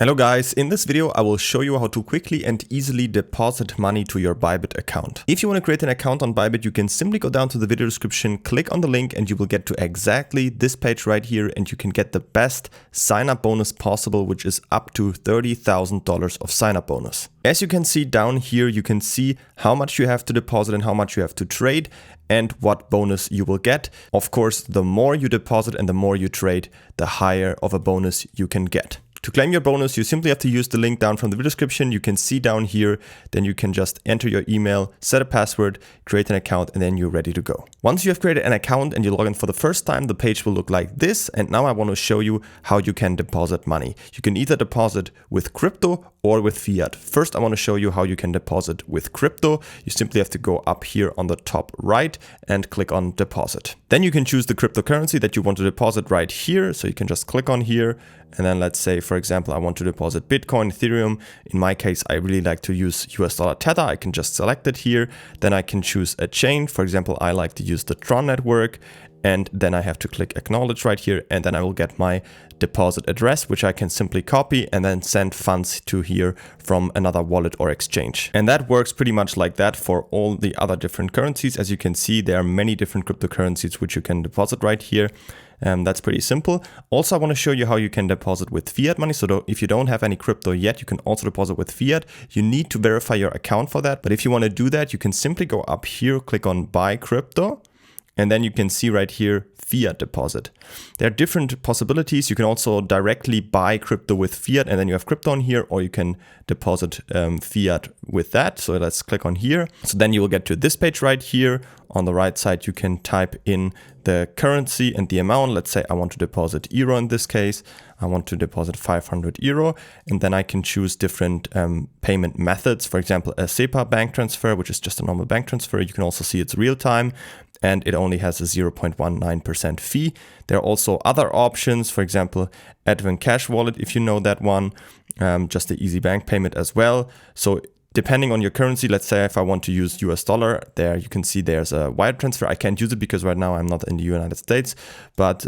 Hello guys, in this video I will show you how to quickly and easily deposit money to your Bybit account. If you want to create an account on Bybit, you can simply go down to the video description, click on the link and you will get to exactly this page right here and you can get the best sign up bonus possible, which is up to $30,000 of sign up bonus. As you can see down here, you can see how much you have to deposit and how much you have to trade and what bonus you will get. Of course, the more you deposit and the more you trade, the higher of a bonus you can get. To claim your bonus, you simply have to use the link down from the video description. You can see down here, then you can just enter your email, set a password, create an account, and then you're ready to go. Once you have created an account and you log in for the first time, the page will look like this. And now I want to show you how you can deposit money. You can either deposit with crypto or with fiat. First, I want to show you how you can deposit with crypto. You simply have to go up here on the top right and click on deposit. Then you can choose the cryptocurrency that you want to deposit right here. So you can just click on here. And then let's say, for example, I want to deposit Bitcoin, Ethereum. In my case, I really like to use US dollar Tether. I can just select it here. Then I can choose a chain. For example, I like to use the Tron network. And then I have to click acknowledge right here. And then I will get my deposit address, which I can simply copy and then send funds to here from another wallet or exchange. And that works pretty much like that for all the other different currencies. As you can see, there are many different cryptocurrencies which you can deposit right here. That's pretty simple. Also, I want to show you how you can deposit with fiat money. So if you don't have any crypto yet, you can also deposit with fiat. You need to verify your account for that. But if you want to do that, you can simply go up here, click on buy crypto. And then you can see right here, fiat deposit. There are different possibilities. You can also directly buy crypto with fiat and then you have crypto on here, or you can deposit fiat with that. So let's click on here. So then you will get to this page right here. On the right side, you can type in the currency and the amount. Let's say I want to deposit euro in this case. I want to deposit 500 euro. And then I can choose different payment methods. For example, a SEPA bank transfer, which is just a normal bank transfer. You can also see it's real time. And it only has a 0.19% fee. There are also other options, for example, Advent Cash Wallet, if you know that one, just the easy bank payment as well. So depending on your currency, let's say if I want to use US dollar, there you can see there's a wire transfer. I can't use it because right now I'm not in the United States, but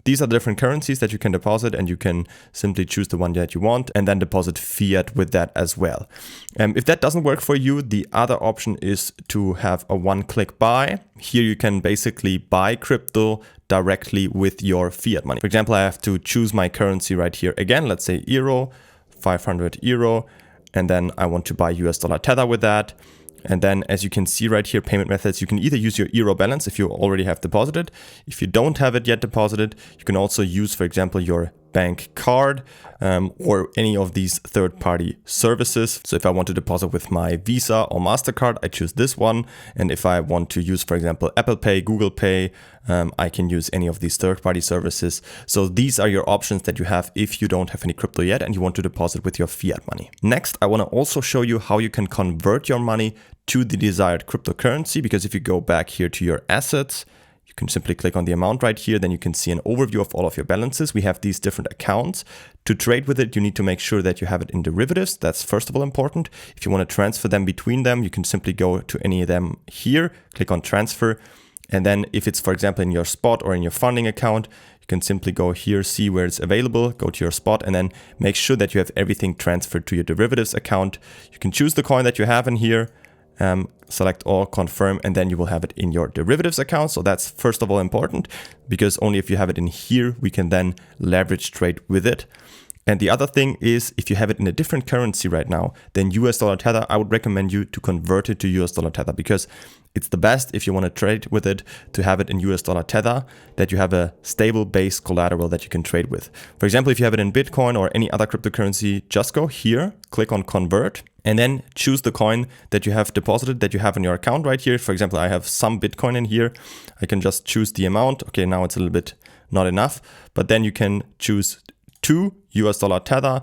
these are the different currencies that you can deposit and you can simply choose the one that you want and then deposit fiat with that as well. If that doesn't work for you, the other option is to have a one-click buy. Here you can basically buy crypto directly with your fiat money. For example, I have to choose my currency right here. Again, let's say euro, 500 euro. And then I want to buy US dollar Tether with that. And then as you can see right here, payment methods, you can either use your euro balance if you already have deposited. If you don't have it yet deposited, you can also use, for example, your bank card or any of these third-party services. So if I want to deposit with my Visa or MasterCard, I choose this one. And if I want to use, for example, Apple Pay, Google Pay, I can use any of these third-party services. So these are your options that you have if you don't have any crypto yet and you want to deposit with your fiat money. Next, I want to also show you how you can convert your money to the desired cryptocurrency, because if you go back here to your assets, you can simply click on the amount right here. Then you can see an overview of all of your balances. We have these different accounts. To trade with it, you need to make sure that you have it in derivatives. That's first of all important. If you want to transfer them between them, you can simply go to any of them here, click on transfer. And then if it's, for example, in your spot or in your funding account, you can simply go here, see where it's available, go to your spot, and then make sure that you have everything transferred to your derivatives account. You can choose the coin that you have in here. Select all, confirm, and then you will have it in your derivatives account. So that's first of all important, because only if you have it in here, we can then leverage trade with it. And the other thing is, if you have it in a different currency right now than US dollar Tether, I would recommend you to convert it to US dollar Tether, because it's the best if you want to trade with it to have it in US dollar Tether, that you have a stable base collateral that you can trade with. For example, if you have it in Bitcoin or any other cryptocurrency, just go here, click on convert, and then choose the coin that you have deposited, that you have in your account right here. For example, I have some Bitcoin in here. I can just choose the amount. Okay, now it's a little bit not enough, but then you can choose 2 US dollar Tether.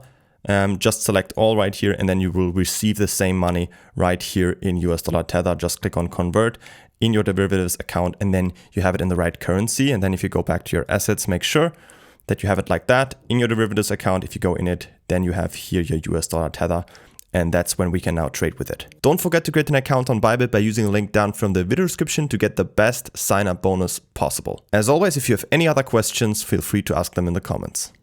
Just select all right here, and then you will receive the same money right here in US dollar Tether. Just click on convert in your derivatives account, and then you have it in the right currency. And then if you go back to your assets, make sure that you have it like that in your derivatives account. If you go in it, then you have here your US dollar Tether. And that's when we can now trade with it. Don't forget to create an account on Bybit by using the link down from the video description to get the best sign up bonus possible. As always, if you have any other questions, feel free to ask them in the comments.